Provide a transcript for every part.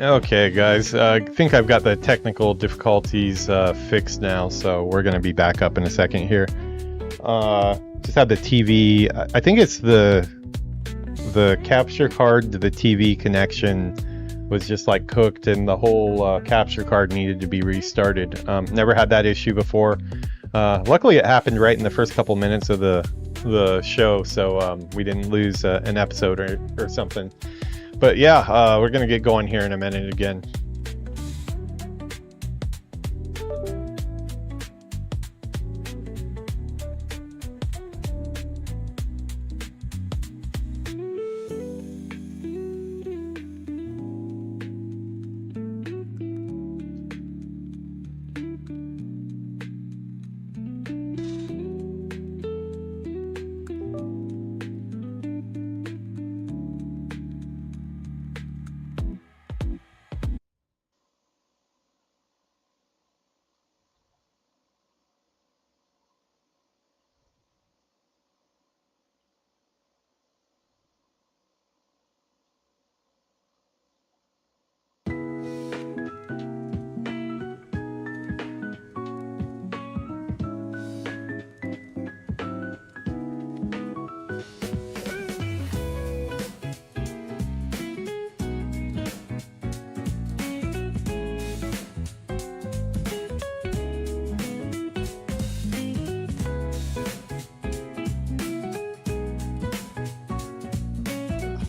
Okay, guys, I think I've got the technical difficulties fixed now, so we're going to be back up in a second here. Just had the TV. I think it's the capture card to the TV connection was just like cooked, and the whole capture card needed to be restarted. Never had that issue before. Luckily, it happened right in the first couple minutes of the show, so we didn't lose an episode or something. But yeah, we're gonna get going here in a minute again.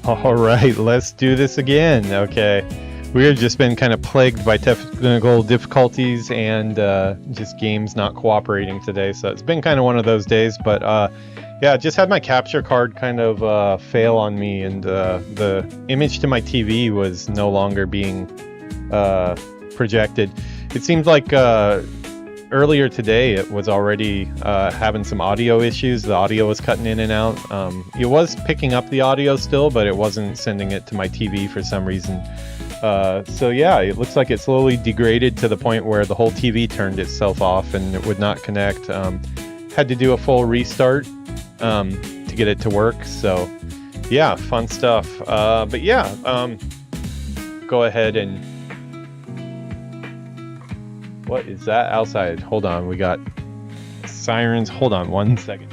All right, let's do this again. Okay, we have just been kind of plagued by technical difficulties and just games not cooperating today, so it's been kind of one of those days. But yeah, just had my capture card kind of fail on me, and the image to my TV was no longer being projected. It seems like earlier today it was already having some audio issues. The audio was cutting in and out. It was picking up the audio still, but it wasn't sending it to my TV for some reason. So yeah, it looks like it slowly degraded to the point where the whole TV turned itself off and it would not connect. Had to do a full restart to get it to work. So yeah, fun stuff. But yeah, go ahead and... What is that outside? Hold on, we got sirens. Hold on one second.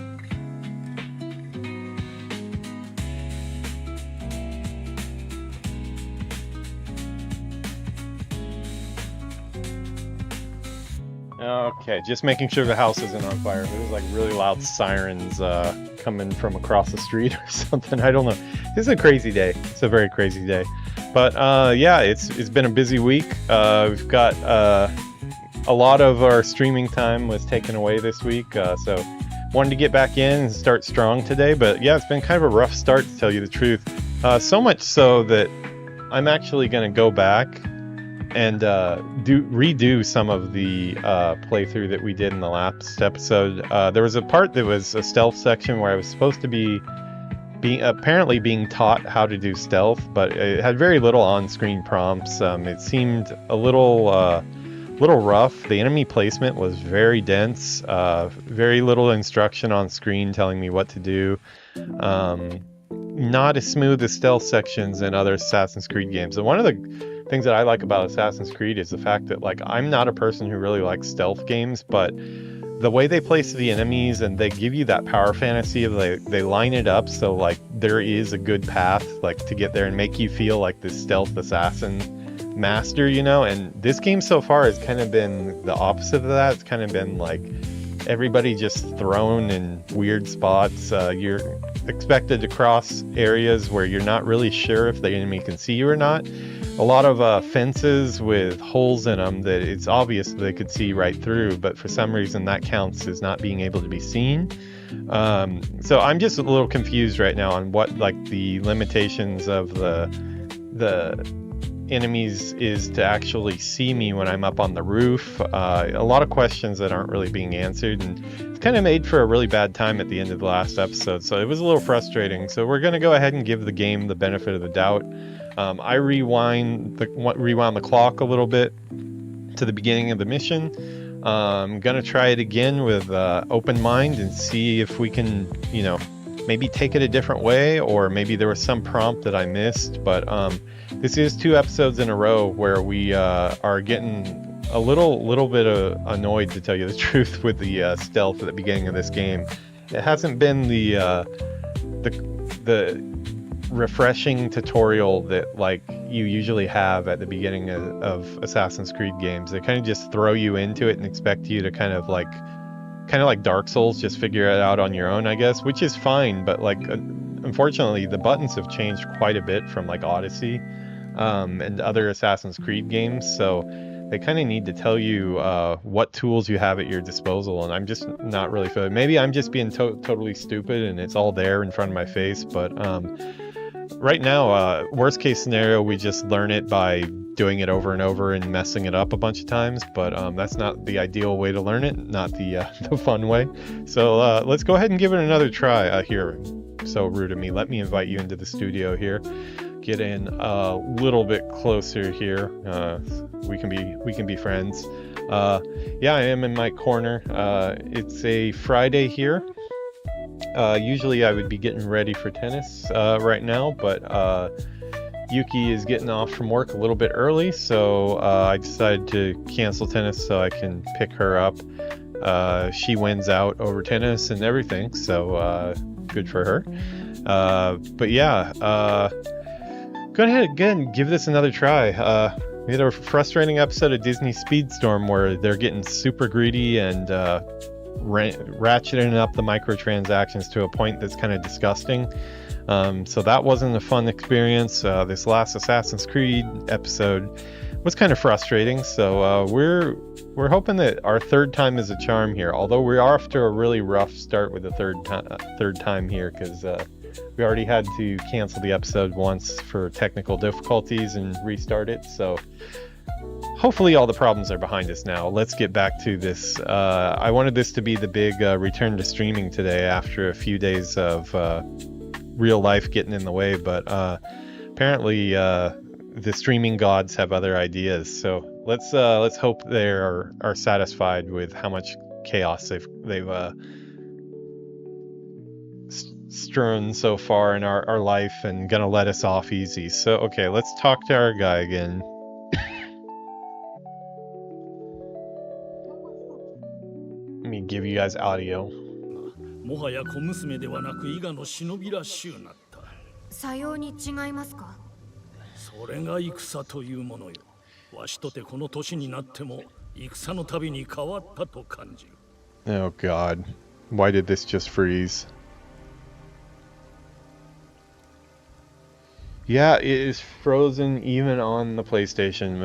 Okay, just making sure the house isn't on fire. There's like really loud sirens coming from across the street or something. I don't know. It's a crazy day. It's a very crazy day. But yeah, it's been a busy week. We've got a lot of our streaming time was taken away this week, so wanted to get back in and start strong today. But yeah, it's been kind of a rough start, to tell you the truth. So much so that I'm actually going to go back and redo some of the playthrough that we did in the last episode. There was a part that was a stealth section where I was supposed to be apparently being taught how to do stealth, but it had very little on-screen prompts. It seemed a little rough. The enemy placement was very dense. Very little instruction on screen telling me what to do. Not as smooth as stealth sections in other Assassin's Creed games. And one of the things that I like about Assassin's Creed is the fact that, like, I'm not a person who really likes stealth games, but the way they place the enemies and they give you that power fantasy of they line it up so like there is a good path like to get there and make you feel like this stealth assassin master, you know. And this game so far has kind of been the opposite of that. It's kind of been like everybody just thrown in weird spots. You're expected to cross areas where you're not really sure if the enemy can see you or not. A lot of fences with holes in them that it's obvious they could see right through, but for some reason that counts as not being able to be seen. So I'm just a little confused right now on what like the limitations of the enemies is to actually see me when I'm up on the roof. A lot of questions that aren't really being answered, and it's kind of made for a really bad time at the end of the last episode, so it was a little frustrating. So we're going to go ahead and give the game the benefit of the doubt. I rewound the clock a little bit to the beginning of the mission. I'm gonna try it again with open mind and see if we can, you know, maybe take it a different way, or maybe there was some prompt that I missed. But this is 2 episodes in a row where we are getting a little bit annoyed, to tell you the truth, with the stealth at the beginning of this game. It hasn't been the refreshing tutorial that like you usually have at the beginning of Assassin's Creed games. They kind of just throw you into it and expect you to kind of like Dark Souls, just figure it out on your own, I guess, which is fine. But like, unfortunately, the buttons have changed quite a bit from like Odyssey and other Assassin's Creed games. So they kind of need to tell you what tools you have at your disposal, and I'm just not really familiar. Maybe I'm just being totally stupid and it's all there in front of my face, but right now, worst case scenario, we just learn it by doing it over and over and messing it up a bunch of times, but that's not the ideal way to learn it, not the fun way. So let's go ahead and give it another try. Here, so rude of me. Let me invite you into the studio here. Get in a little bit closer here. We can be friends. Yeah, I am in my corner. It's a Friday here. Usually I would be getting ready for tennis right now, but Yuki is getting off from work a little bit early, so I decided to cancel tennis so I can pick her up. She wins out over tennis and everything, so good for her. But yeah, go ahead again, give this another try. We had a frustrating episode of Disney Speedstorm where they're getting super greedy and ratcheting up the microtransactions to a point that's kind of disgusting. So that wasn't a fun experience. This last Assassin's Creed episode was kind of frustrating. So we're hoping that our third time is a charm here. Although we're off to a really rough start with the third time here, because we already had to cancel the episode once for technical difficulties and restart it. So hopefully all the problems are behind us now. Let's get back to this. I wanted this to be the big return to streaming today after a few days of real life getting in the way, but apparently the streaming gods have other ideas. So let's hope they are satisfied with how much chaos they've strewn so far in our life and gonna let us off easy. So okay, let's talk to our guy again. Let me give you guys audio. もはや小娘ではなく伊賀の忍びらしゅうなった。さように違いますか。それが戦というものよ。わしとてこの年になっても戦のたびに変わったと感じる。Oh God, why did this just freeze? Yeah, it is frozen even on the PlayStation.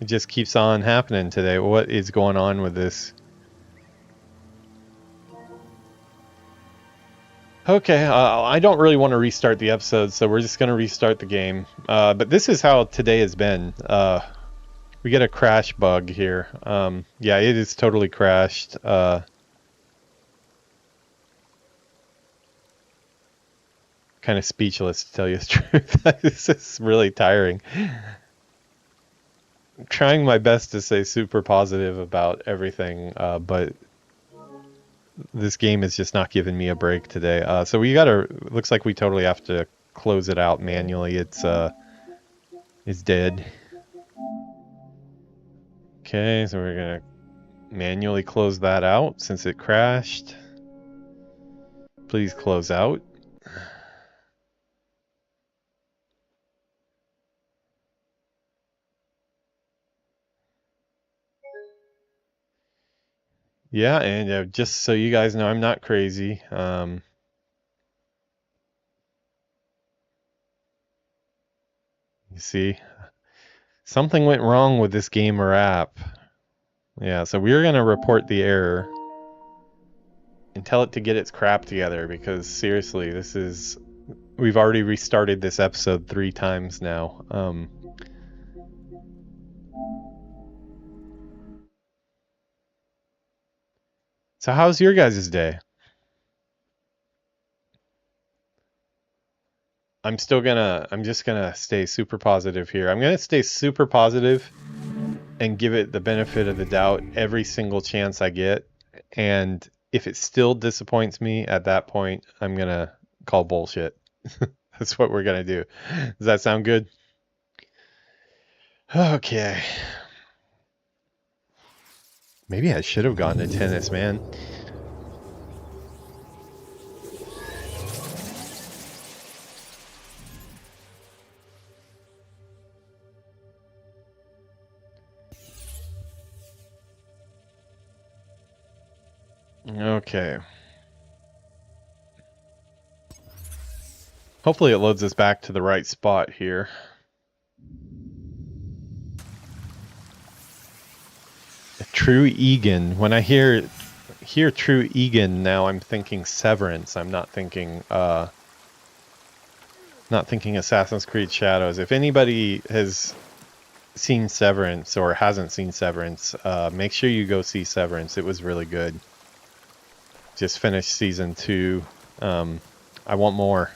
It just keeps on happening today. What is going on with this? Okay, I don't really want to restart the episode, so we're just going to restart the game. But this is how today has been. We get a crash bug here. Yeah, it is totally crashed. Kind of speechless, to tell you the truth. This is really tiring. I'm trying my best to stay super positive about everything, but this game is just not giving me a break today. So we looks like we totally have to close it out manually. It's dead. Okay, so we're gonna manually close that out since it crashed. Please close out. Yeah, and just so you guys know, I'm not crazy. You see, something went wrong with this game or app. Yeah, so we're going to report the error and tell it to get its crap together, because seriously, we've already restarted this episode 3 times now. So how's your guys' day? I'm just gonna stay super positive here. I'm gonna stay super positive and give it the benefit of the doubt every single chance I get. And if it still disappoints me at that point, I'm gonna call bullshit. That's what we're gonna do. Does that sound good? Okay. Maybe I should have gone to tennis, man. Okay. Hopefully it loads us back to the right spot here. True Egan. When I hear True Egan now, I'm thinking Severance. I'm not thinking Assassin's Creed Shadows. If anybody has seen Severance or hasn't seen Severance, make sure you go see Severance. It was really good. Just finished season 2. I want more.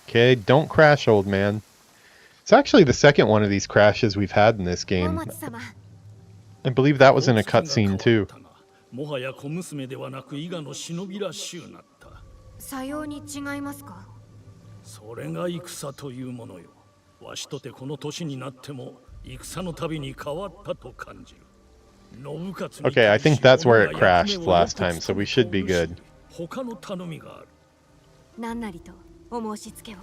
Okay, don't crash, old man. It's actually the second one of these crashes we've had in this game. I believe that was in a cutscene too. もはや小娘ではなく伊賀の忍びらしゅうなった。さように違いますか？それが戦というものよ。わしとてこの年になっても戦のたびに変わったと感じる。Okay, I think that's where it crashed last time, so we should be good. 他の頼みがある。何なりとお申し付けを。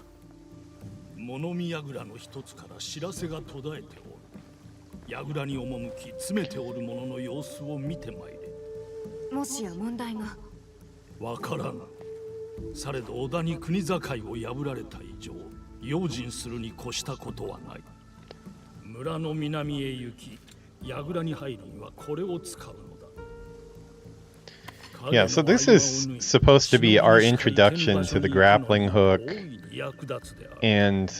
物見櫓の一つから知らせが途絶えておる。櫓に赴き詰めておる者の様子を見てまいれ。もしや問題が。わからん。されど織田に国境を破られた以上、用心するに越したことはない。村の南へ行き、櫓に入るにはこれを使うのだ。Yeah, so this is supposed to be our introduction to the grappling hook and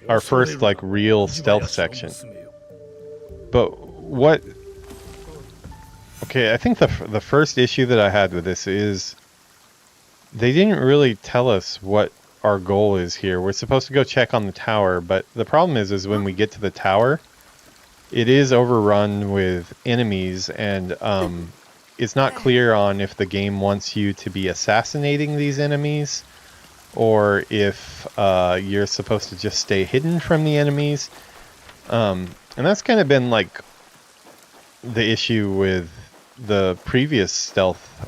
our first like real stealth section. But what... Okay, I think the first issue that I had with this is they didn't really tell us what our goal is here. We're supposed to go check on the tower, but the problem is when we get to the tower, it is overrun with enemies, and it's not clear on if the game wants you to be assassinating these enemies or if you're supposed to just stay hidden from the enemies. And that's kind of been like the issue with the previous stealth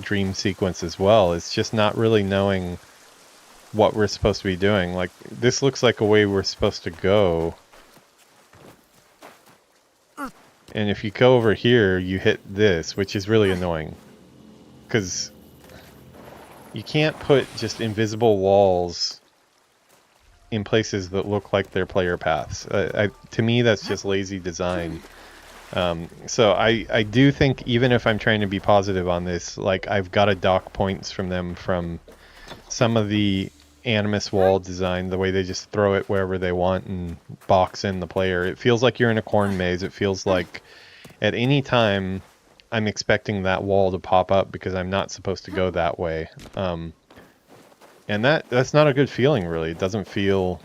dream sequence as well. It's just not really knowing what we're supposed to be doing. Like, this looks like a way we're supposed to go. And if you go over here, you hit this, which is really annoying. Because you can't put just invisible walls in places that look like they're player paths. To me, that's just lazy design. So I do think, even if I'm trying to be positive on this, like, I've got to dock points from them from some of the Animus wall design, the way they just throw it wherever they want and box in the player. It feels like you're in a corn maze. It feels like at any time I'm expecting that wall to pop up because I'm not supposed to go that way. And that's not a good feeling, really. It doesn't feel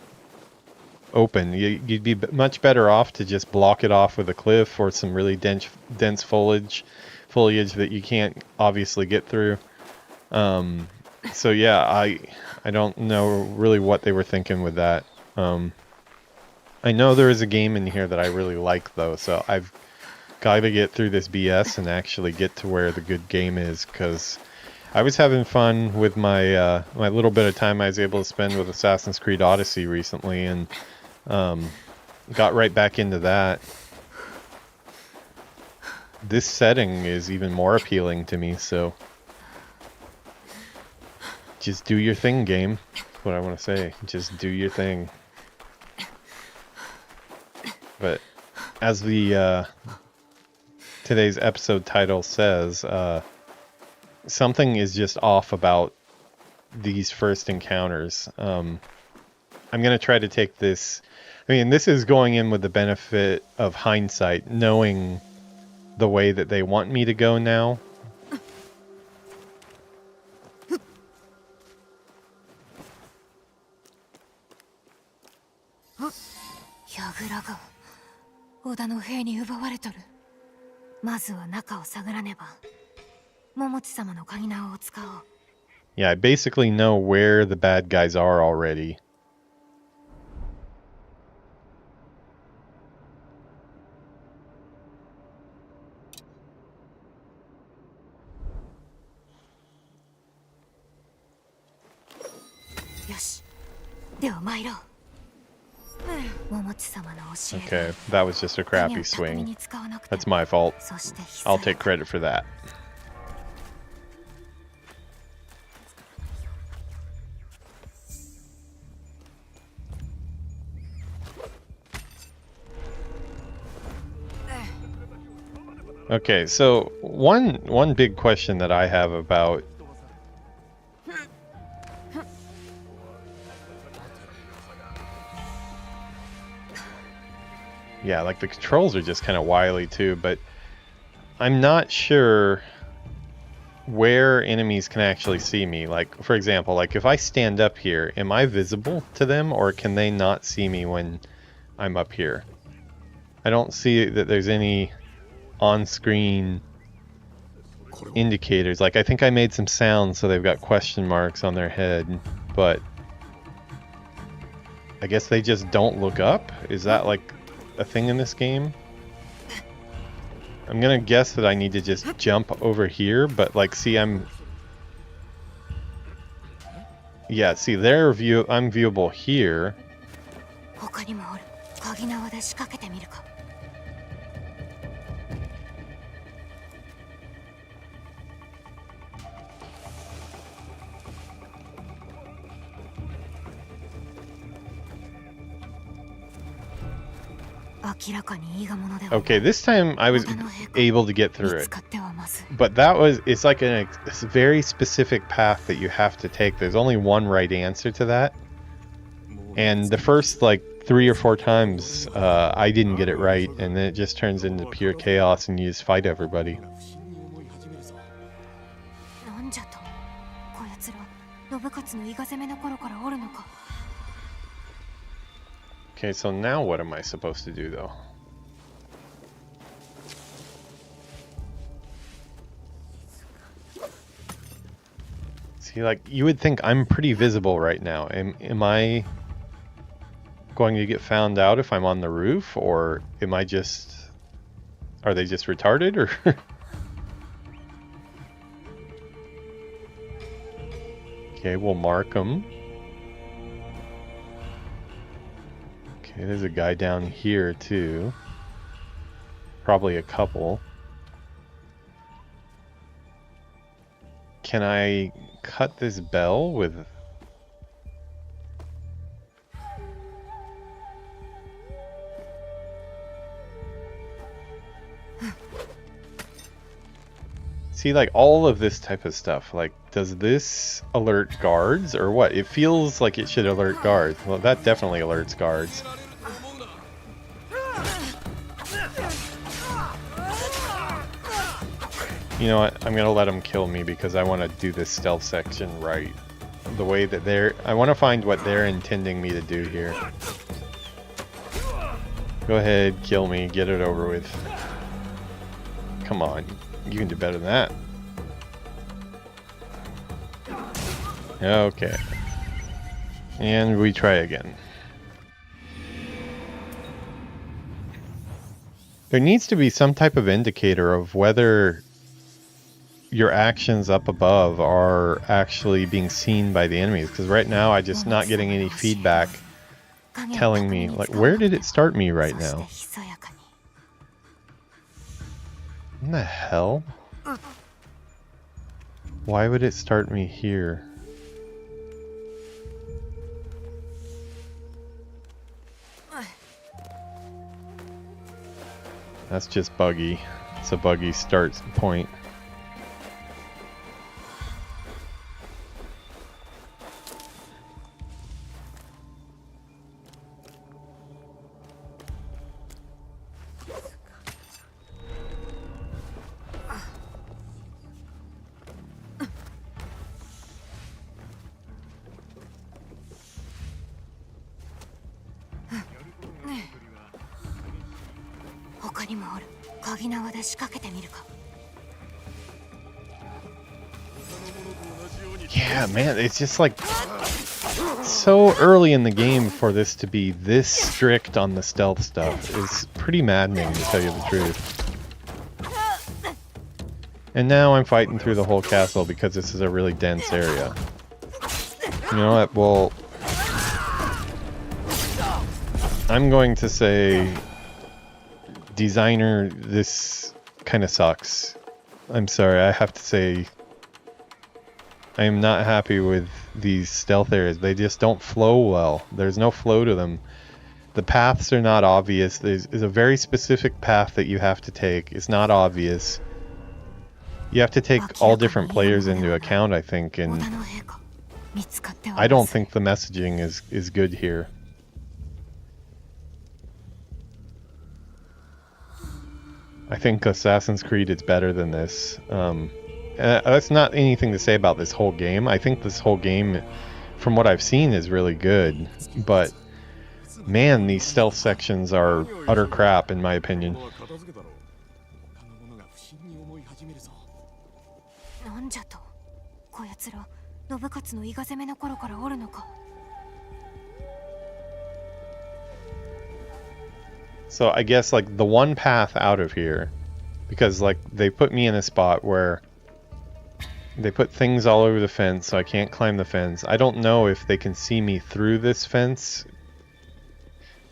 open. You'd be much better off to just block it off with a cliff or some really dense foliage that you can't obviously get through. So yeah, I don't know really what they were thinking with that. I know there is a game in here that I really like, though, so I've got to get through this BS and actually get to where the good game is, because I was having fun with my my little bit of time I was able to spend with Assassin's Creed Odyssey recently, and got right back into that. This setting is even more appealing to me, so just do your thing, game. That's what I want to say. Just do your thing. But as the today's episode title says, something is just off about these first encounters. I'm going to try to take this... I mean, this is going in with the benefit of hindsight, knowing the way that they want me to go now. Yeah, I basically know where the bad guys are already. Okay, that was just a crappy swing. That's my fault. I'll take credit for that. Okay, so one big question that I have about yeah, like the controls are just kind of wily too, but I'm not sure where enemies can actually see me. Like, for example, like if I stand up here, am I visible to them, or can they not see me when I'm up here? I don't see that there's any on-screen indicators. Like, I think I made some sounds so they've got question marks on their head, but I guess they just don't look up? Is that like a thing in this game? I'm gonna guess that I need to just jump over here, but like, see, yeah, see, I'm viewable here. Okay, this time I was able to get through it. But it's like a very specific path that you have to take. There's only one right answer to that. And the first like 3 or 4 times I didn't get it right, and then it just turns into pure chaos and you just fight everybody. Okay, so now what am I supposed to do though? See, like, you would think I'm pretty visible right now. Am I going to get found out if I'm on the roof, or am I just... Are they just retarded, or... Okay, we'll mark them. Okay, there's a guy down here, too. Probably a couple. Can I cut this bell with... See, like, all of this type of stuff, like, does this alert guards, or what? It feels like it should alert guards. Well, that definitely alerts guards. You know what? I'm gonna let them kill me because I want to do this stealth section right. The way that I want to find what they're intending me to do here. Go ahead, kill me, get it over with. Come on, you can do better than that. Okay. And we try again. There needs to be some type of indicator of whether your actions up above are actually being seen by the enemies, because right now I'm just not getting any feedback telling me, like, where did it start me right now? What the hell? Why would it start me here? That's just buggy. It's a buggy start point. Yeah, man, it's just like so early in the game for this to be this strict on the stealth stuff is pretty maddening, to tell you the truth. And now I'm fighting through the whole castle because this is a really dense area. You know what? Well, I'm going to say, designer, this kind of sucks. I'm sorry, I have to say, I am not happy with these stealth areas. They just don't flow well. There's no flow to them. The paths are not obvious. There's a very specific path that you have to take. It's not obvious. You have to take all different players into account, I think, and I don't think the messaging is good here. I think Assassin's Creed is better than this. That's not anything to say about this whole game. I think this whole game, from what I've seen, is really good. But, man, these stealth sections are utter crap, in my opinion. So I guess like the one path out of here, because like they put me in a spot where they put things all over the fence, so I can't climb the fence. I don't know if they can see me through this fence,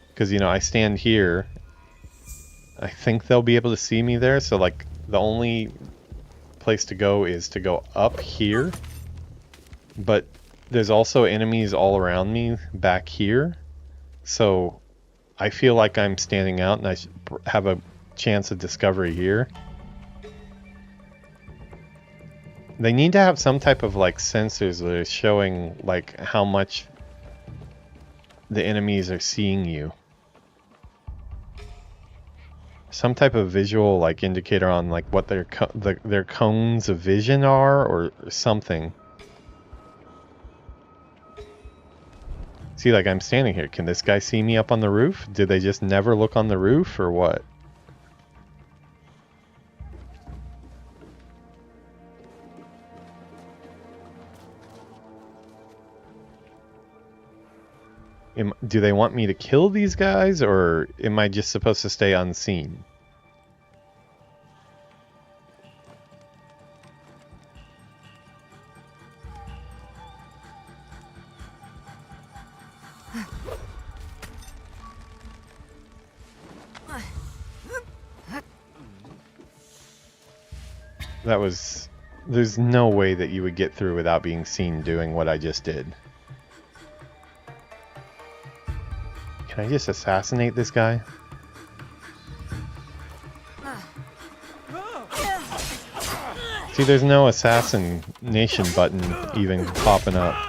because you know I stand here. I think they'll be able to see me there, so like the only place to go is to go up here. But there's also enemies all around me back here, so I feel like I'm standing out and I should have a chance of discovery here. They need to have some type of like sensors that are showing like how much the enemies are seeing you. Some type of visual like indicator on like what their cones of vision are or something. See, like I'm standing here. Can this guy see me up on the roof? Did they just never look on the roof or what? Do they want me to kill these guys, or am I just supposed to stay unseen? That was... There's no way that you would get through without being seen doing what I just did. Can I just assassinate this guy? See, there's no assassination button even popping up.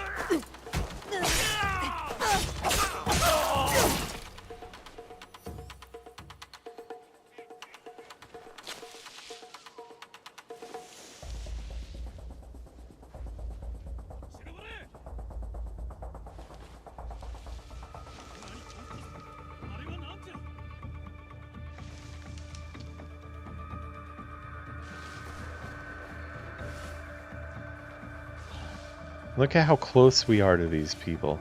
Look at how close we are to these people.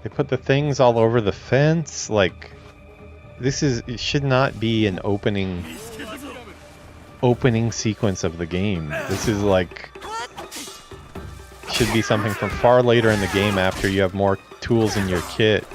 They put the things all over the fence. Like, it should not be an opening sequence of the game. This is like, should be something from far later in the game after you have more tools in your kit.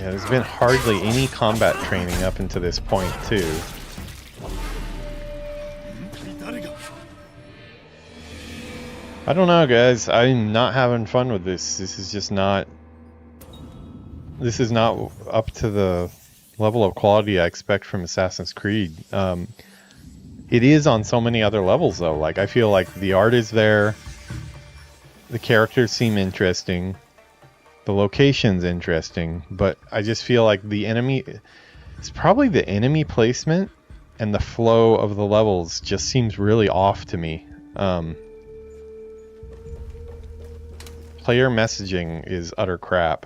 Yeah, there's been hardly any combat training up until this point, too. I don't know, guys. I'm not having fun with this. This is just not... This is not up to the level of quality I expect from Assassin's Creed. It is on so many other levels, though. Like, I feel like the art is there. The characters seem interesting. The location's interesting. But I just feel like the enemy... It's probably the enemy placement and the flow of the levels just seems really off to me. Player messaging is utter crap.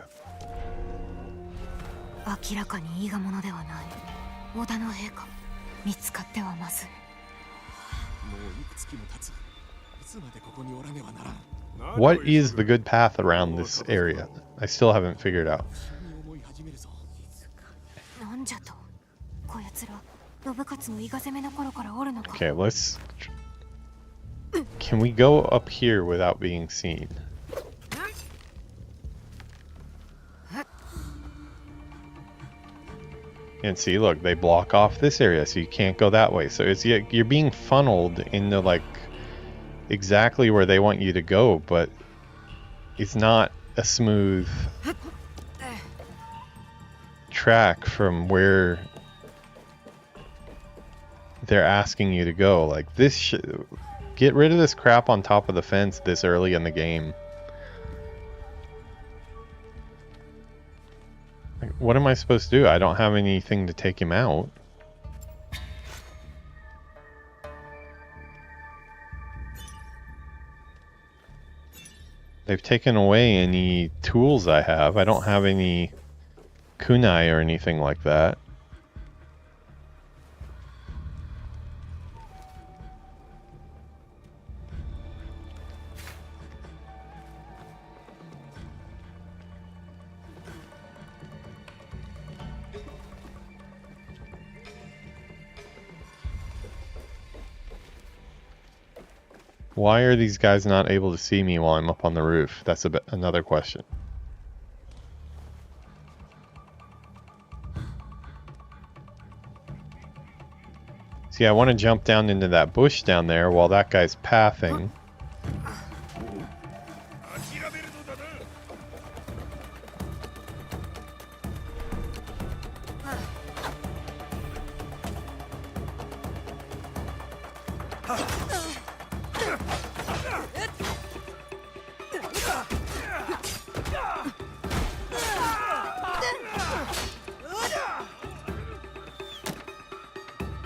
明らかにいいがものではない。織田の陛下、見つかってはまずい。もういくつきも経つ。いつまでここにおらねばならん。 What is the good path around this area? I still haven't figured out. なんじゃと、こやつら、信勝の伊賀攻めの頃からおるのか。 Okay, let's... Can we go up here without being seen? And see, look, they block off this area, so you can't go that way. So it's you're being funneled into, like, exactly where they want you to go, but it's not a smooth track from where they're asking you to go. Like, this get rid of this crap on top of the fence this early in the game. Like, what am I supposed to do? I don't have anything to take him out. They've taken away any tools I have. I don't have any kunai or anything like that. Why are these guys not able to see me while I'm up on the roof? That's another question. See, I want to jump down into that bush down there while that guy's pathing.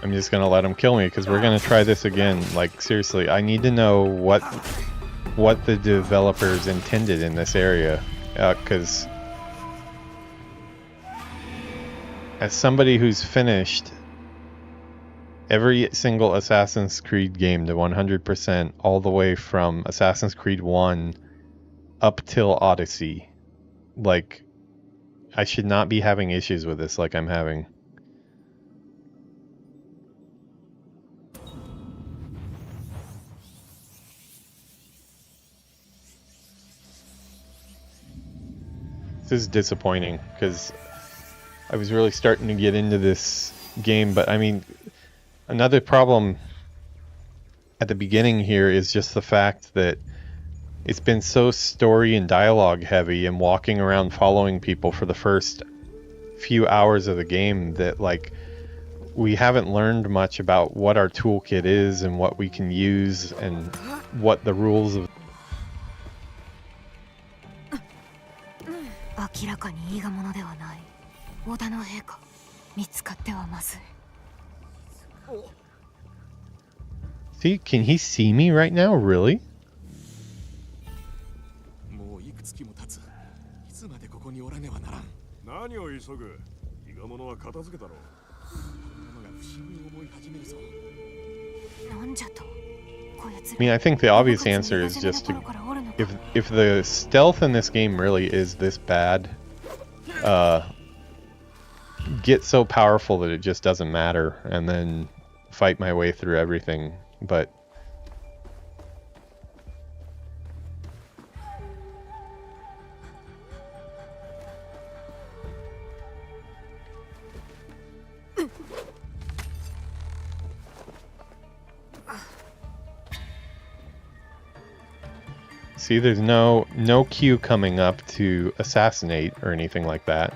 I'm just gonna let him kill me because we're gonna try this again. Like, seriously, I need to know what the developers intended in this area, because as somebody who's finished every single Assassin's Creed game to 100%, all the way from Assassin's Creed 1 up till Odyssey, like, I should not be having issues with this like I'm having. This is disappointing because I was really starting to get into this game, but I mean, another problem at the beginning here is just the fact that it's been so story and dialogue heavy and walking around following people for the first few hours of the game that, like, we haven't learned much about what our toolkit is and what we can use and what the rules of 明らかにいいがものではない。織田の陛下、見つかってはまずい。 See, can he see me right now? Really? もういくつきも経つ。いつまでここにおらねばならん。何を急ぐ。伊賀者は片付けたろ。者が不審に思い始めるぞ。なんじゃと、こやつら。 I mean, I think the obvious answer is just to, if the stealth in this game really is this bad, get so powerful that it just doesn't matter, and then fight my way through everything. But See, there's no queue coming up to assassinate or anything like that.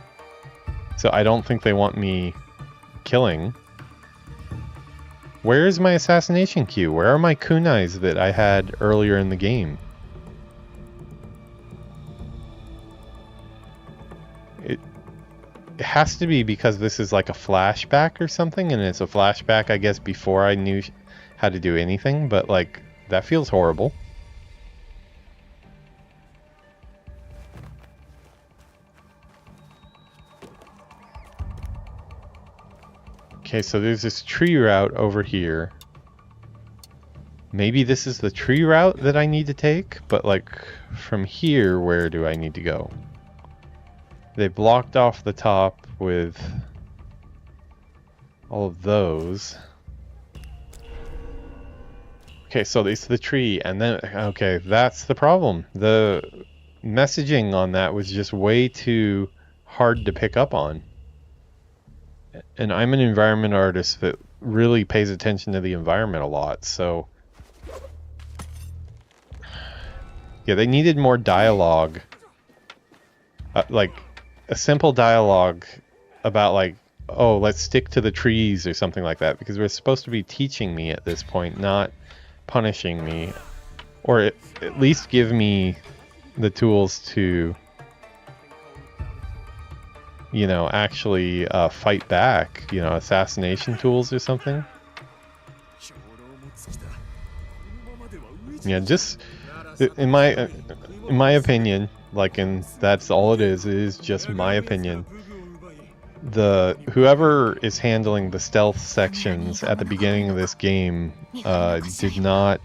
So I don't think they want me killing. Where is my assassination queue? Where are my kunais that I had earlier in the game? It has to be because this is like a flashback or something, and it's a flashback, I guess, before I knew how to do anything, but like, that feels horrible. Okay, so there's this tree route over here. Maybe this is the tree route that I need to take, but like from here, where do I need to go? They blocked off the top with all of those. Okay, so it's the tree, and then, okay, that's the problem. The messaging on that was just way too hard to pick up on. And I'm an environment artist that really pays attention to the environment a lot, so... Yeah, they needed more dialogue. Like, a simple dialogue about, like, oh, let's stick to the trees or something like that, because we're supposed to be teaching me at this point, not punishing me. Or at least give me the tools to... you know, actually fight back, you know, assassination tools or something. Yeah, just in my opinion, like, and that's all it is just my opinion. Whoever is handling the stealth sections at the beginning of this game did not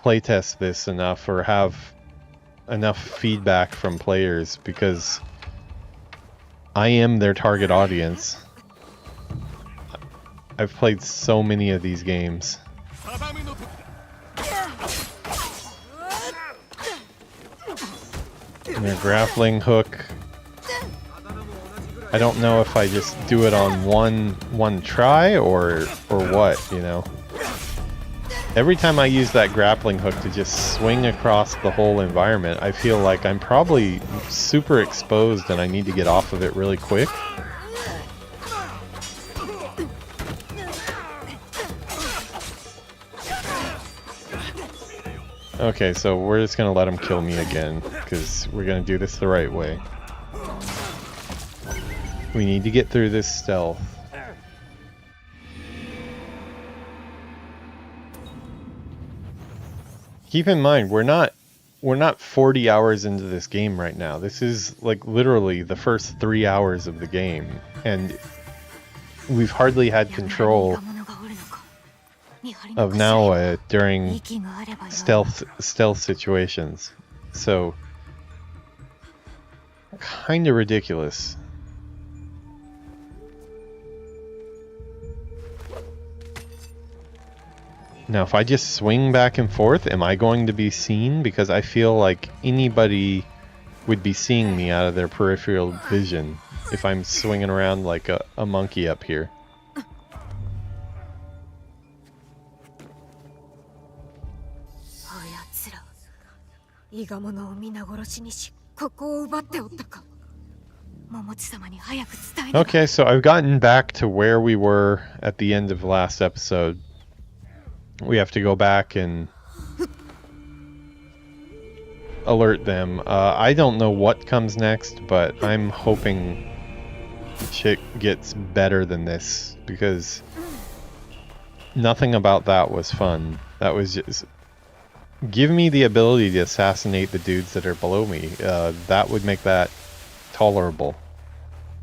playtest this enough or have enough feedback from players, because I am their target audience. I've played so many of these games. And their grappling hook, I don't know if I just do it on one try or what, you know. Every time I use that grappling hook to just swing across the whole environment, I feel like I'm probably super exposed and I need to get off of it really quick. Okay, so we're just gonna let him kill me again, because we're gonna do this the right way. We need to get through this stealth. Keep in mind, we're not 40 hours into this game right now. This is like literally the first 3 hours of the game, and we've hardly had control of Naoe during stealth situations. So kind of ridiculous. Now, if I just swing back and forth, am I going to be seen? Because I feel like anybody would be seeing me out of their peripheral vision if I'm swinging around like a monkey up here. Okay, so I've gotten back to where we were at the end of last episode. We have to go back and alert them. I don't know what comes next, but I'm hoping shit gets better than this, because nothing about that was fun. That was just... Give me the ability to assassinate the dudes that are below me. That would make that tolerable.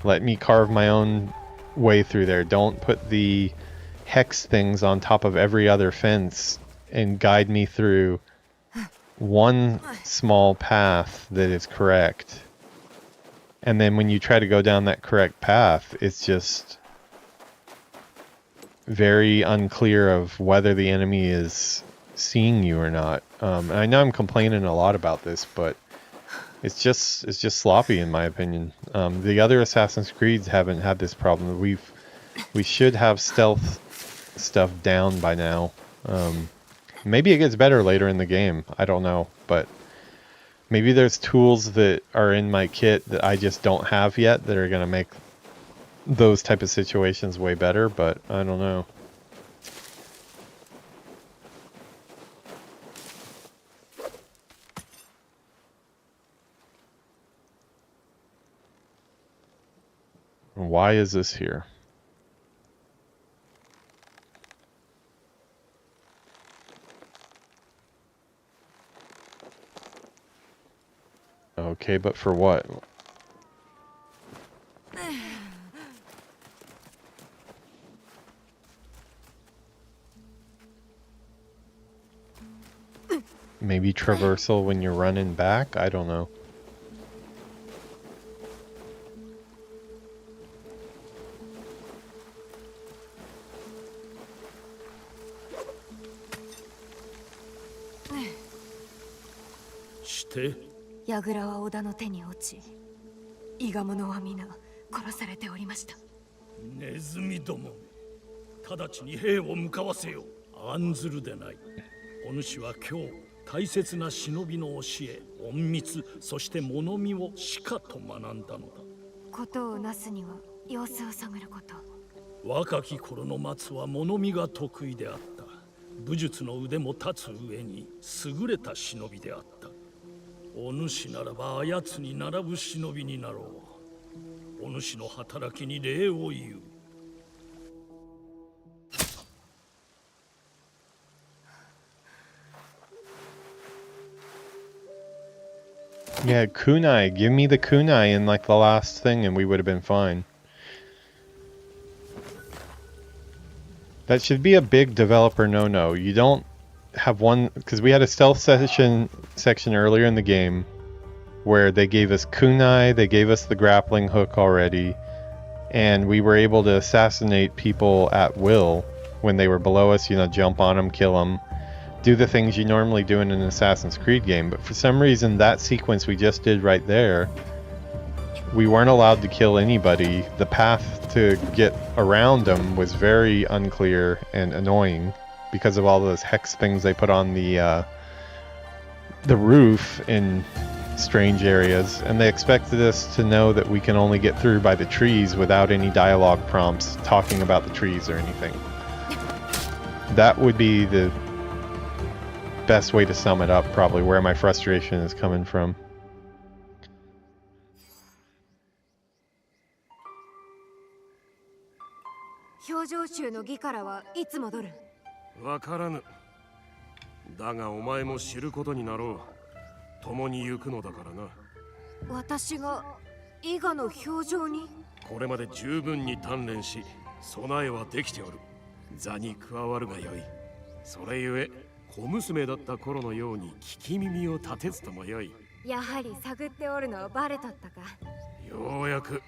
Let me carve my own way through there. Don't put the hex things on top of every other fence and guide me through one small path that is correct. And then when you try to go down that correct path, it's just very unclear of whether the enemy is seeing you or not. And I know I'm complaining a lot about this, but it's just sloppy in my opinion. The other Assassin's Creeds haven't had this problem. We should have stealth stuff down by now. Maybe it gets better later in the game. I don't know, but maybe there's tools that are in my kit that I just don't have yet that are going to make those type of situations way better, but I don't know. Why is this here? Okay, but for what? Maybe traversal when you're running back? I don't know.して櫓は織田の手に落ち、伊賀者は皆殺されておりました。ネズミども、直ちに兵を向かわせよ。案ずるでない。お主は今日大切な忍びの教え、隠密、そして物見をしかと学んだのだ。ことをなすには様子を探ること。若き頃の松は物見が得意であった。武術の腕も立つ上に優れた忍びであった。お主ならばあやつに並ぶ忍びになろう。お主の働きに礼を言う。Yeah, kunai. Give me the kunai in like the last thing and we would have been fine. That should be a big developer no-no. You don't have one, because we had a stealth section earlier in the game where they gave us kunai, they gave us the grappling hook already, and we were able to assassinate people at will when they were below us, you know, jump on them, kill them, do the things you normally do in an Assassin's Creed game. But for some reason, that sequence we just did right there, we weren't allowed to kill anybody. The path to get around them was very unclear and annoying because of all those hex things they put on the roof in strange areas, and they expected us to know that we can only get through by the trees without any dialogue prompts talking about the trees or anything. That would be the best way to sum it up, probably where my frustration is coming from. 表情集の儀からはいつ戻る？わからぬ。だがお前も知ることになろう。共に行くのだからな。私が伊賀の表情に？これまで十分に鍛錬し、備えはできておる。座に加わるがよい。それゆえ、小娘だった頃のように聞き耳を立てずともよい。やはり探っておるのはバレとったか。ようやく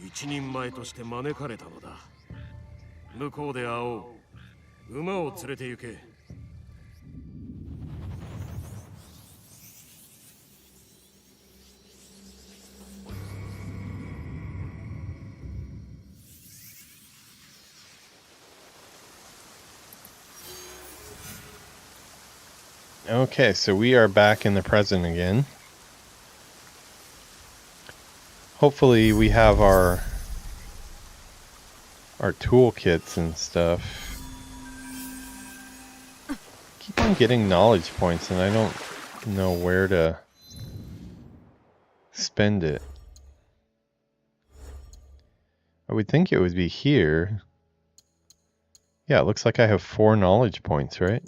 一人前として招かれたのだ。向こうで会おう。馬を連れて行け。Okay, so we are back in the present again. Hopefully we have our toolkits and stuff. Keep on getting knowledge points and I don't know where to spend it. I would think it would be here. Yeah, it looks like I have 4 knowledge points, right?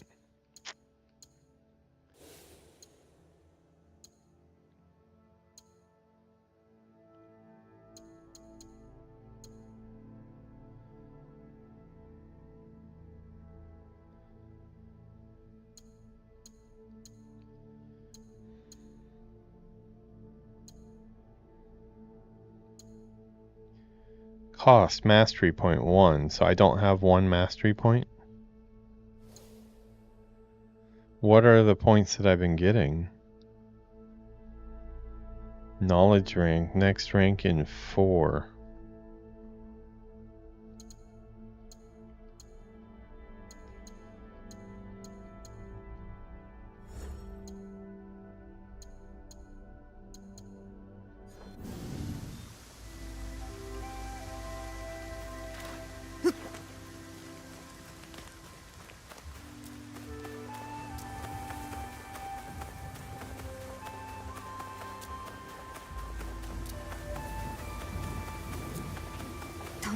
Cost mastery point 1, so I don't have 1 mastery point. What are the points that I've been getting? Knowledge rank, next rank in 4.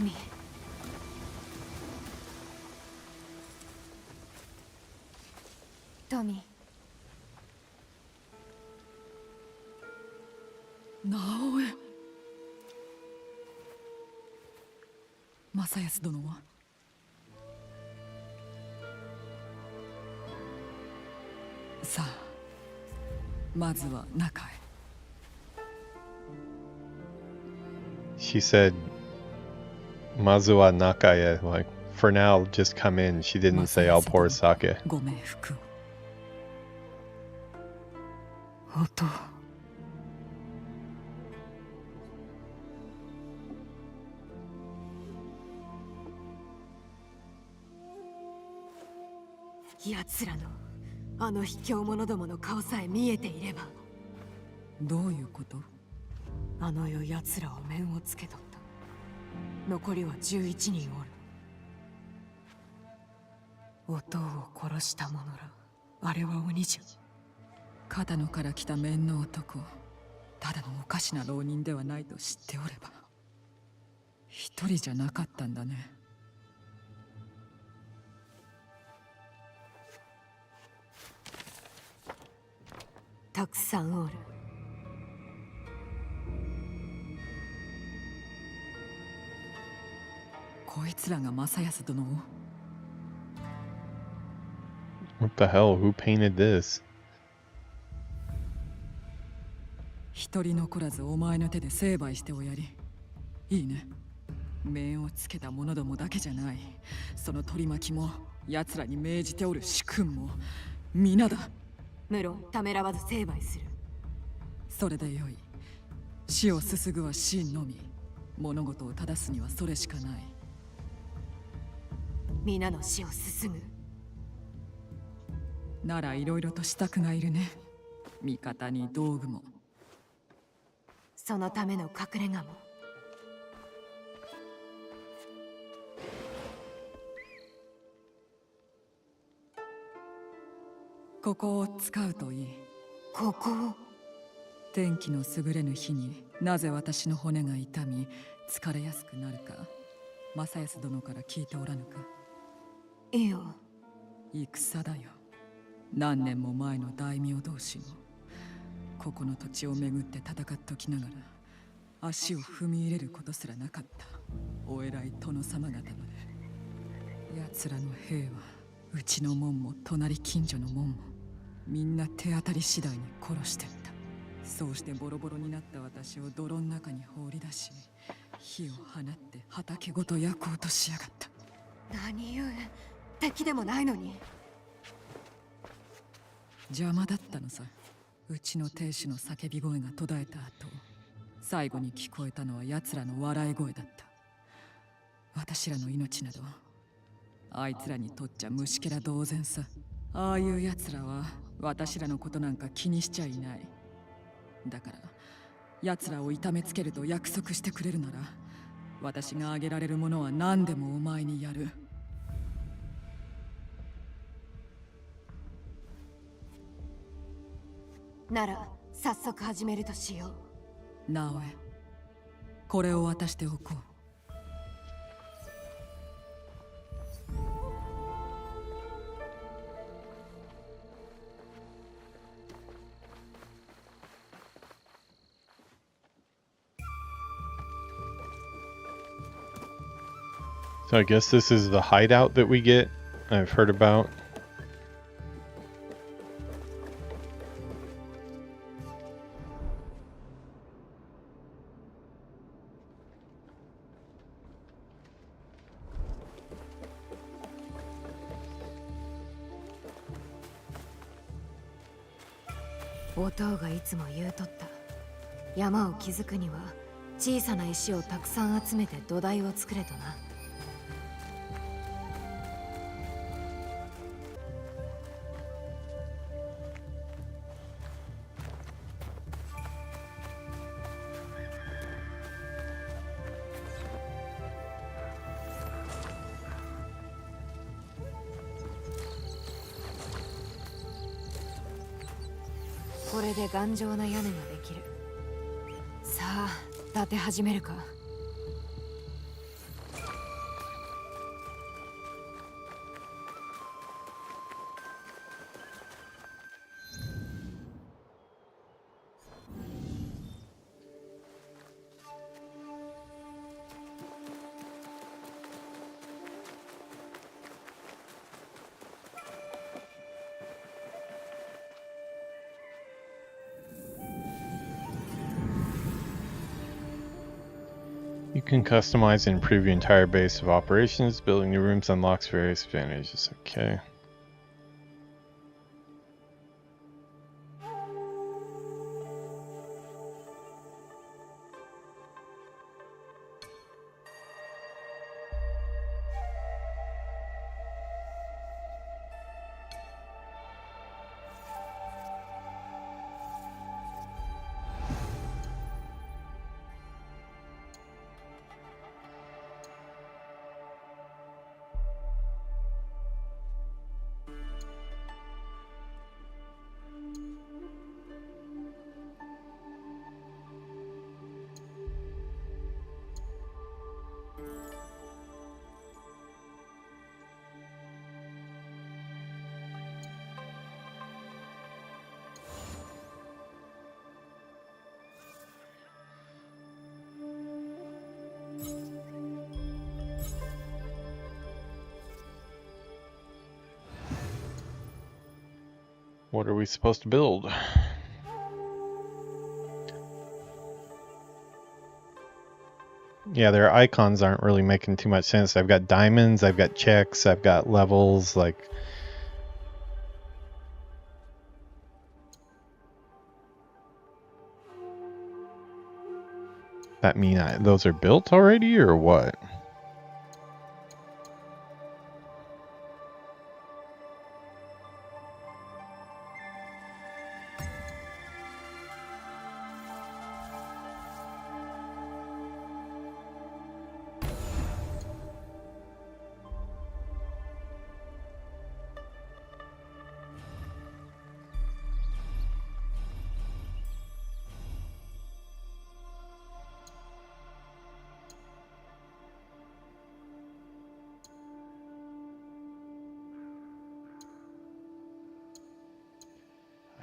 ミ。トミ。直江。正康殿は？さあ、まずは中へ。She said, Mazuwa Nakaya, like, for now, just come in. She didn't say, I'll pour sake. ご冥福を。音。奴らのあの卑怯者どもの顔さえ見えていれば。どういうこと？あの世奴らを面をつけとった。残りは11人おる。お父を殺した者ら、あれは鬼じゃ。片野から来た面の男、ただのおかしな浪人ではないと知っておれば。一人じゃなかったんだね。たくさんおる。こいつらが正康殿を。What the hell? Who painted this? 一人残らずお前の手で成敗しておやり。いいね。面をつけた者どもだけじゃない。その取り巻きも奴らに命じておる主君も皆だ。無論ためらわず成敗する。それでよい。死をすすぐは死のみ。物事を正すにはそれしかない。皆の死を進む。ならいろいろと支度がいるね。味方に道具も。そのための隠れ家も。ここを使うといい。ここを。天気の優れぬ日になぜ私の骨が痛み疲れやすくなるか、正康殿から聞いておらぬか。いいよ。戦だよ。何年も前の大名同士の。ここの土地をめぐって戦っときながら足を踏み入れることすらなかったお偉い殿様方まで。奴らの兵はうちの門も隣近所の門もみんな手当たり次第に殺してった。そうしてボロボロになった私を泥の中に放り出し、火を放って畑ごと焼こうとしやがった。何故？敵でもないのに。邪魔だったのさ。うちの亭主の叫び声が途絶えた後、最後に聞こえたのは奴らの笑い声だった。私らの命などあいつらにとっちゃ虫けら同然さ。ああいう奴らは私らのことなんか気にしちゃいない。だから奴らを痛めつけると約束してくれるなら、私があげられるものは何でもお前にやる。なら早速始めるとしよう。直江、これを渡しておこう。So I guess this is the hideout that we get. I've heard about.お父がいつも言うとった。山を築くには小さな石をたくさん集めて土台を作れとな。これで頑丈な屋根ができる。さあ、建て始めるか。You can customize and improve your entire base of operations. Building new rooms unlocks various advantages. Okay. What are we supposed to build? Yeah, their icons aren't really making too much sense. I've got diamonds, I've got checks, I've got levels, like... That mean those are built already, or what?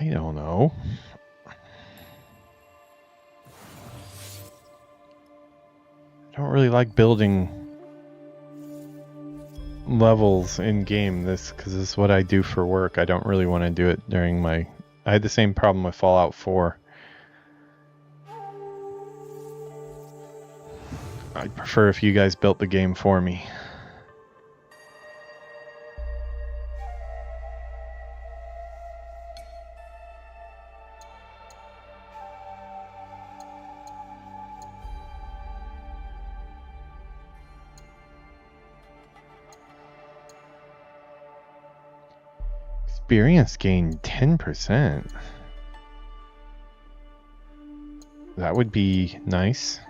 I don't know. I don't really like building levels in game because this is what I do for work. I don't really want to do it during my... I had the same problem with Fallout 4. I'd prefer if you guys built the game for me. Experience gain 10%. That would be nice.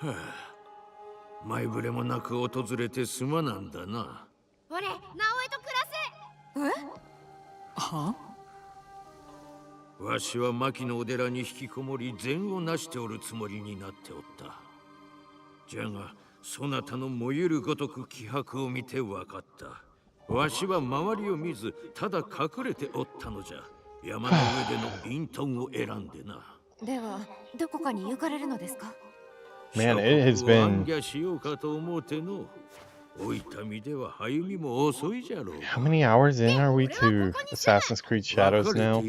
はあ、前触れもなく訪れてすまなんだな。俺、直江と暮らせ。は？わしは牧のお寺に引きこもり善をなしておるつもりになっておった。じゃがそなたの燃えるごとく気迫を見てわかった。わしは周りを見ずただ隠れておったのじゃ。山の上での隠遁を選んでな。ではどこかに行かれるのですか？ Man, it has been... How many hours in are we to Assassin's Creed Shadows now?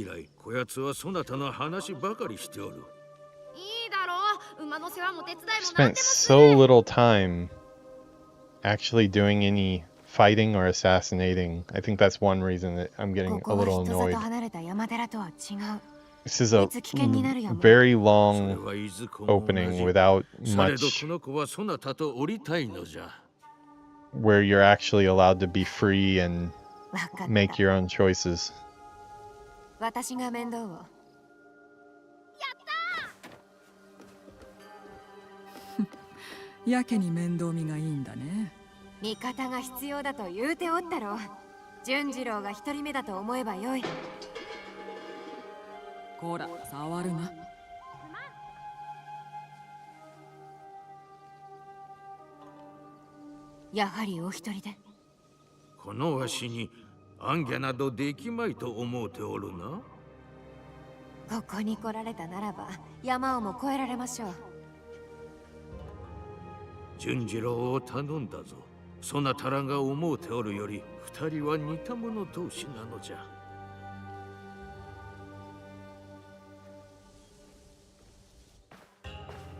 Spent so little time actually doing any fighting or assassinating. I think that's one reason that I'm getting a little annoyed. This is a very long opening without much where you're actually allowed to be free and make your own choices. 私が面倒を。やったー。やけに面倒見がいいんだね。味方が必要だと言うておったろ。純次郎が一人目だと思えばよい。こら、触るな。やはりお一人で。このわしに暗記などできまいと思うておるな。ここに来られたならば山をも越えられましょう。純次郎を頼んだぞ。そなたらが思うておるより二人は似た者同士なのじゃ。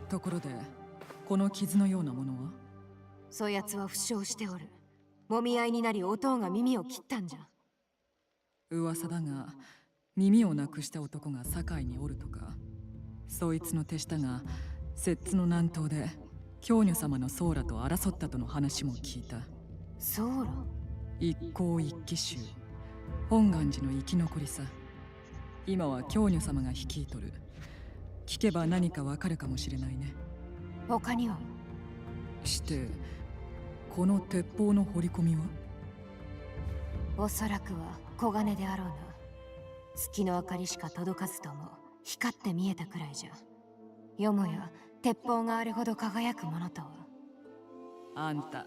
ところで、この傷のようなものは？そやつは負傷しておる。もみ合いになりおとうが耳を切ったんじゃ。噂だが、耳をなくした男が堺におるとか。そいつの手下が摂津の南東で京女様の僧羅と争ったとの話も聞いた。僧羅？一向一揆衆、本願寺の生き残りさ。今は京女様が率いとる。聞けば何かわかるかもしれないね。他には？して、この鉄砲の掘り込みは？おそらくは小金であろうな。月の明かりしか届かずとも光って見えたくらいじゃ。よもや鉄砲があれほど輝くものとは。あんた、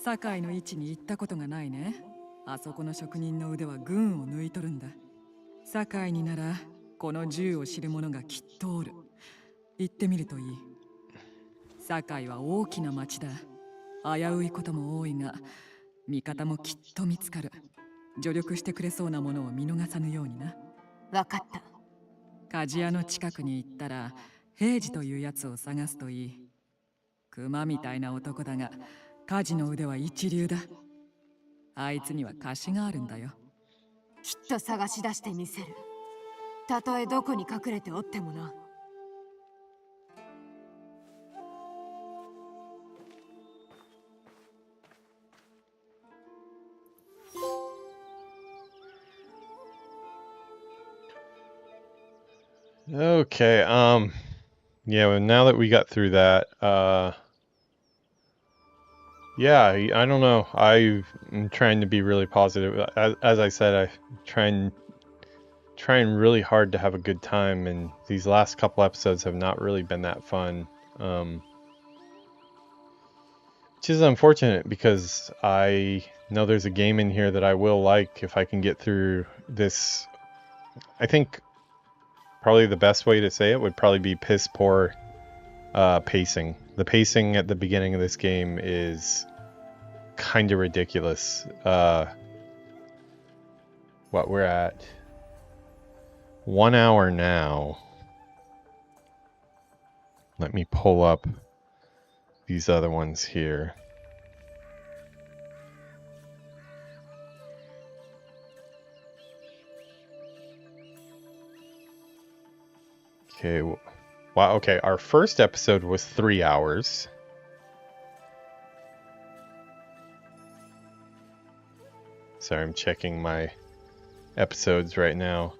堺の位置に行ったことがないね。あそこの職人の腕は群を抜いとるんだ。堺にならこの銃を知る者がきっとおる。行ってみるといい。堺は大きな町だ。危ういことも多いが、味方もきっと見つかる。助力してくれそうなものを見逃さぬようにな。わかった。鍛冶屋の近くに行ったら平次というやつを探すといい。熊みたいな男だが鍛冶の腕は一流だ。あいつには貸しがあるんだよ。きっと探し出してみせる。たとえどこに隠れておってもな。Okay, yeah, well, now that we got through that, yeah, I don't know. I'm trying to be really positive. As I said, I trying really hard to have a good time, and these last couple episodes have not really been that fun. Which is unfortunate because I know there's a game in here that I will like if I can get through this. I think probably the best way to say it would probably be piss poor pacing. The pacing at the beginning of this game is kind of ridiculous. What we're at 1 hour now. Let me pull up these other ones here. Okay, wow, okay, our first episode was 3 hours. Sorry, I'm checking my episodes right now.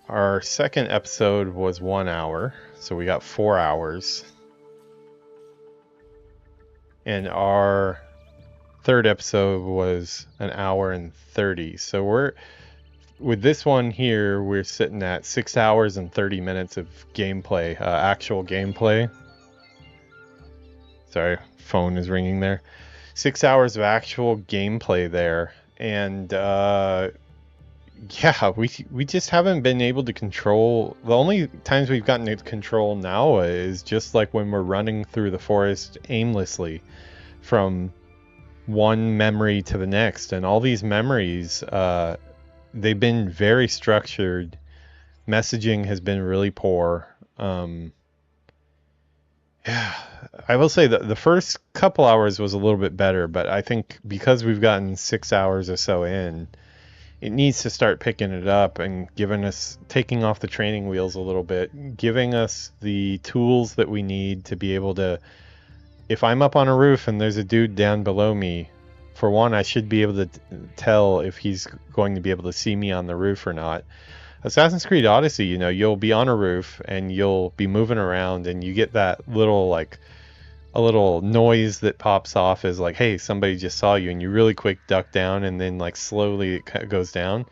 Our second episode was 1 hour, so we got 4 hours. And our third episode was 1 hour and 30. So with this one here, we're sitting at 6 hours and 30 minutes of gameplay, actual gameplay. Sorry, phone is ringing there. 6 hours of actual gameplay there. And yeah, we just haven't been able to control. The only times we've gotten to control now is just like when we're running through the forest aimlessly from one memory to the next. And all these memories, they've been very structured. Messaging has been really poor. Yeah, I will say that the first couple hours was a little bit better, but I think because we've gotten 6 hours or so in, it needs to start picking it up and taking off the training wheels a little bit, giving us the tools that we need to be able to, if I'm up on a roof and there's a dude down below me, for one, I should be able to tell if he's going to be able to see me on the roof or not. Assassin's Creed Odyssey, you'll be on a roof and you'll be moving around and you get that little a little noise that pops off as like, hey, somebody just saw you, and you really quick duck down, and then like slowly it goes down.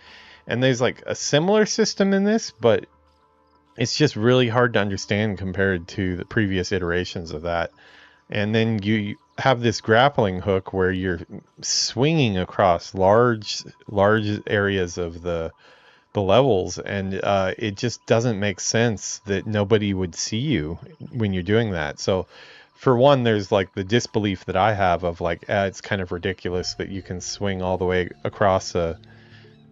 And there's like a similar system in this, but it's just really hard to understand compared to the previous iterations of that. And then you have this grappling hook where you're swinging across large areas of the levels, and it just doesn't make sense that nobody would see you when you're doing that. So for one, there's like the disbelief that I have of like, it's kind of ridiculous that you can swing all the way across a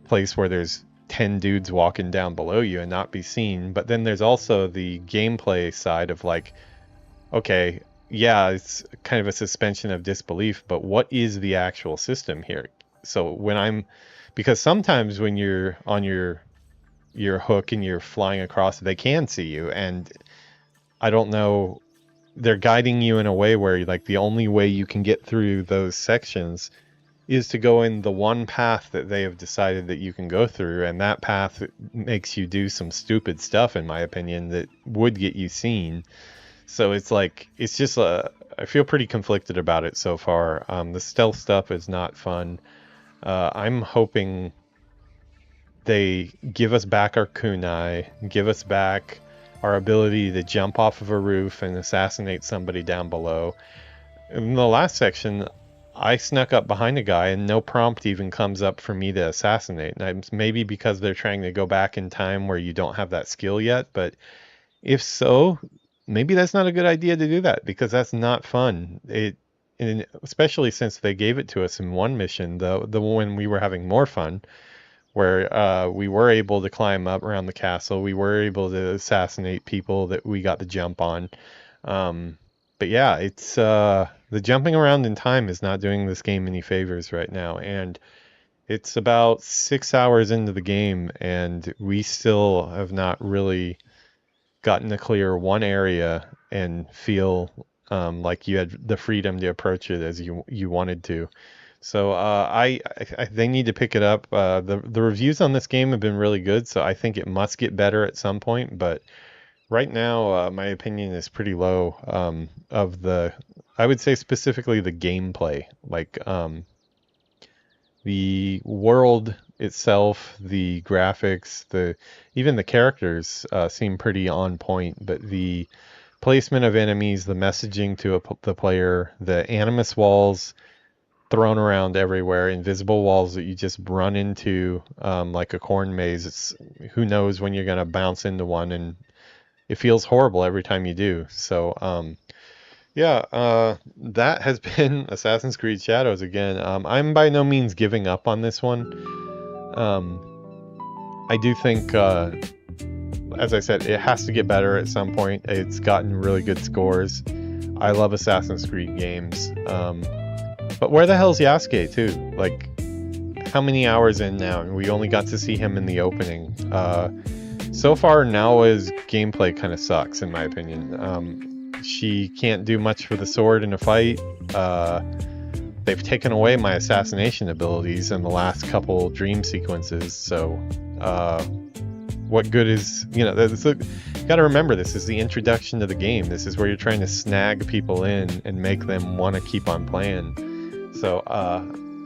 place where there's 10 dudes walking down below you and not be seen. But then there's also the gameplay side of like, okay, yeah, it's kind of a suspension of disbelief, but what is the actual system here? So because sometimes when you're on your hook and you're flying across, they can see you, and I don't know, they're guiding you in a way where like the only way you can get through those sections is to go in the one path that they have decided that you can go through, and that path makes you do some stupid stuff, in my opinion, that would get you seen. So it's like, it's just I feel pretty conflicted about it so far. The stealth stuff is not fun. I'm hoping they give us back our kunai, give us back our ability to jump off of a roof and assassinate somebody down below. In the last section, I snuck up behind a guy and no prompt even comes up for me to assassinate. And maybe because they're trying to go back in time where you don't have that skill yet, but if so, maybe that's not a good idea to do that, because that's not fun. And especially since they gave it to us in one mission, the one we were having more fun, where we were able to climb up around the castle, we were able to assassinate people that we got the jump on. But yeah, it's the jumping around in time is not doing this game any favors right now, and it's about 6 hours into the game, and we still have not really gotten to clear one area and feel like you had the freedom to approach it as you wanted to. So I they need to pick it up. The reviews on this game have been really good, so I think it must get better at some point. But right now, my opinion is pretty low I would say specifically the gameplay. Like the world itself, the graphics, even the characters seem pretty on point, but the placement of enemies, the messaging to the player, the animus walls thrown around everywhere, invisible walls that you just run into like a corn maze. Who knows when you're going to bounce into one, and it feels horrible every time you do. So that has been Assassin's Creed Shadows again. I'm by no means giving up on this one. I do think, as I said, it has to get better at some point. It's gotten really good scores. I love Assassin's Creed games. But where the hell's Yasuke too? Like, how many hours in now? And we only got to see him in the opening. So far, Naoa's gameplay kind of sucks, in my opinion. She can't do much with a sword in a fight. They've taken away my assassination abilities in the last couple dream sequences. So, what good is, you gotta remember, this is the introduction to the game. This is where you're trying to snag people in and make them want to keep on playing. So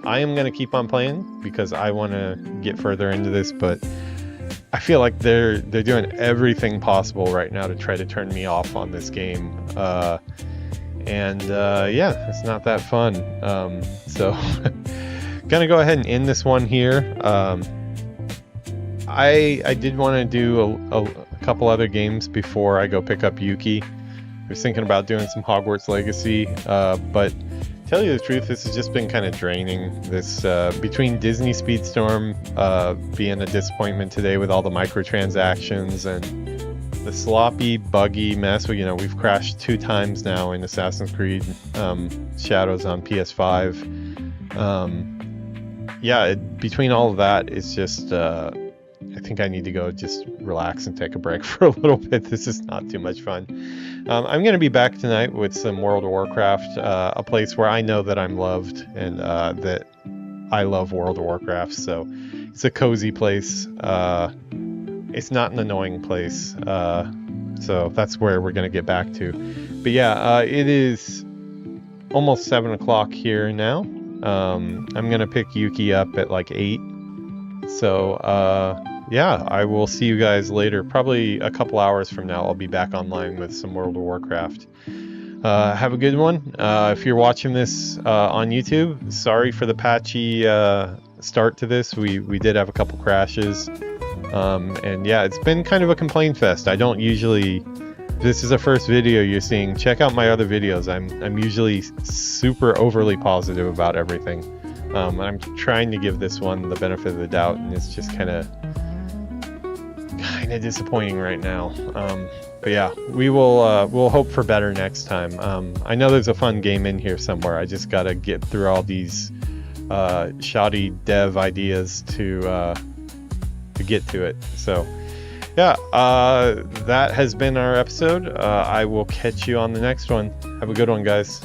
I am going to keep on playing because I want to get further into this, but I feel like they're doing everything possible right now to try to turn me off on this game. It's not that fun. So gonna go ahead and end this one here. I did want to do a couple other games before I go pick up Yuki. I was thinking about doing some Hogwarts Legacy, but tell you the truth, this has just been kind of draining. This between Disney Speedstorm being a disappointment today with all the microtransactions and the sloppy, buggy mess. We've crashed 2 times now in Assassin's Creed Shadows on PS5. Between all of that, it's just I think I need to go just relax and take a break for a little bit. This is not too much fun. I'm going to be back tonight with some World of Warcraft, a place where I know that I'm loved and that I love World of Warcraft. So it's a cozy place. It's not an annoying place. So that's where we're going to get back to. But yeah, it is almost 7 o'clock here now. I'm gonna pick Yuki up at like 8. So yeah, I will see you guys later. Probably a couple hours from now, I'll be back online with some World of Warcraft. Have a good one. If you're watching this on YouTube, sorry for the patchy start to this. We did have a couple crashes. And yeah, it's been kind of a complaint fest. I don't usually... This is the first video you're seeing. Check out my other videos. I'm usually super overly positive about everything. I'm trying to give this one the benefit of the doubt, and it's just kind of disappointing right now. But yeah, we'll hope for better next time. I know there's a fun game in here somewhere. I just gotta get through all these shoddy dev ideas to get to it. So yeah, that has been our episode. I will catch you on the next one. Have a good one, guys.